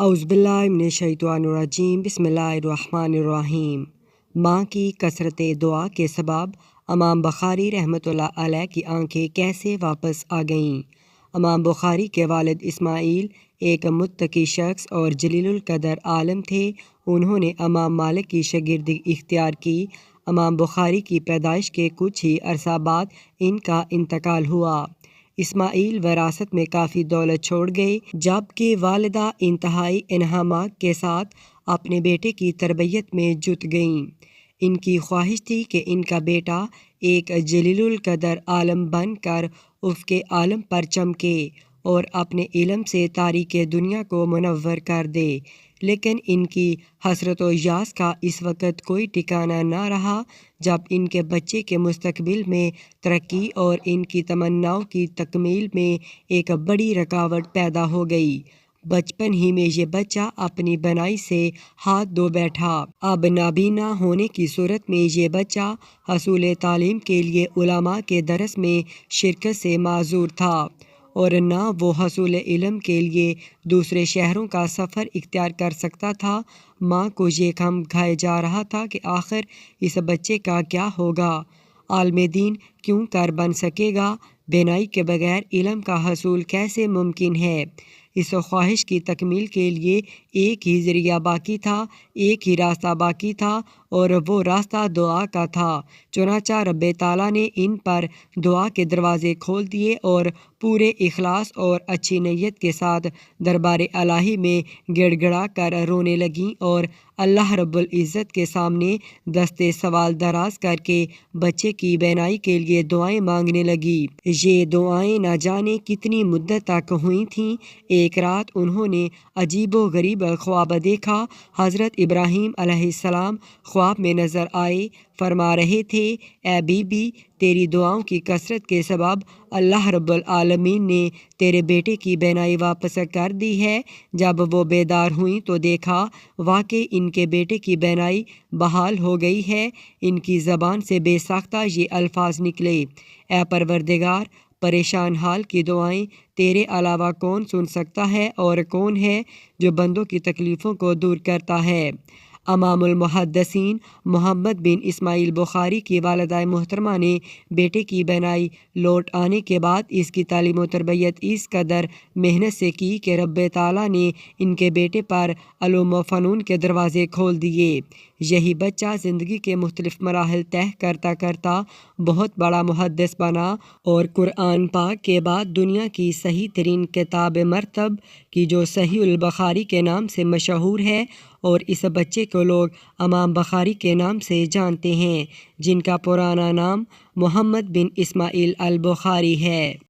اعوذ باللہ من الشیطان الرجیم بسم اللہ الرحمن الرحیم۔ ماں کی کثرت دعا کے سبب امام بخاری رحمۃ اللہ علیہ کی آنکھیں کیسے واپس آ گئیں؟ امام بخاری کے والد اسماعیل ایک متقی شخص اور جلیل القدر عالم تھے۔ انہوں نے امام مالک کی شاگردی اختیار کی۔ امام بخاری کی پیدائش کے کچھ ہی عرصہ بعد ان کا انتقال ہوا۔ اسماعیل وراثت میں کافی دولت چھوڑ گئے، جبکہ والدہ انتہائی انعامات کے ساتھ اپنے بیٹے کی تربیت میں جٹ گئیں۔ ان کی خواہش تھی کہ ان کا بیٹا ایک جلیل القدر عالم بن کر افق عالم پر چمکے اور اپنے علم سے تاریک دنیا کو منور کر دے، لیکن ان کی حسرت و یاس کا اس وقت کوئی ٹھکانہ نہ رہا جب ان کے بچے کے مستقبل میں ترقی اور ان کی تمناؤں کی تکمیل میں ایک بڑی رکاوٹ پیدا ہو گئی۔ بچپن ہی میں یہ بچہ اپنی بینائی سے ہاتھ دھو بیٹھا۔ اب نابینا ہونے کی صورت میں یہ بچہ حصول تعلیم کے لیے علماء کے درس میں شرکت سے معذور تھا اور نہ وہ حصول علم کے لیے دوسرے شہروں کا سفر اختیار کر سکتا تھا۔ ماں کو یہ غم کھائے جا رہا تھا کہ آخر اس بچے کا کیا ہوگا، عالم دین کیوں کر بن سکے گا، بینائی کے بغیر علم کا حصول کیسے ممکن ہے۔ اس خواہش کی تکمیل کے لیے ایک ہی ذریعہ باقی تھا، ایک ہی راستہ باقی تھا، اور وہ راستہ دعا کا تھا۔ چنانچہ رب تعالیٰ نے ان پر دعا کے دروازے کھول دیے اور پورے اخلاص اور اچھی نیت کے ساتھ دربار الہی میں گڑ گڑا کر رونے لگیں اور اللہ رب العزت کے سامنے دست سوال دراز کر کے بچے کی بینائی کے لیے دعائیں مانگنے لگی۔ یہ دعائیں نہ جانے کتنی مدت تک ہوئی تھیں۔ ایک رات انہوں نے عجیب و غریب خواب دیکھا۔ حضرت ابراہیم علیہ السلام خواب میں نظر آئے، فرما رہے تھے، اے بی بی، تیری دعاؤں کی کثرت کے سبب اللہ رب العالمین نے تیرے بیٹے کی بینائی واپس کر دی ہے۔ جب وہ بیدار ہوئیں تو دیکھا واقعی ان کے بیٹے کی بینائی بحال ہو گئی ہے۔ ان کی زبان سے بے ساختہ یہ الفاظ نکلے، اے پروردگار، پریشان حال کی دعائیں تیرے علاوہ کون سن سکتا ہے اور کون ہے جو بندوں کی تکلیفوں کو دور کرتا ہے۔ امام المحدثین محمد بن اسماعیل بخاری کی والدہ محترمہ نے بیٹے کی بینائی لوٹ آنے کے بعد اس کی تعلیم و تربیت اس قدر محنت سے کی کہ رب تعالیٰ نے ان کے بیٹے پر علوم و فنون کے دروازے کھول دیے۔ یہی بچہ زندگی کے مختلف مراحل طے کرتا کرتا بہت بڑا محدث بنا اور قرآن پاک کے بعد دنیا کی صحیح ترین کتاب مرتب کی جو صحیح البخاری کے نام سے مشہور ہے، اور اس بچے کو لوگ امام بخاری کے نام سے جانتے ہیں، جن کا پرانا نام محمد بن اسماعیل البخاری ہے۔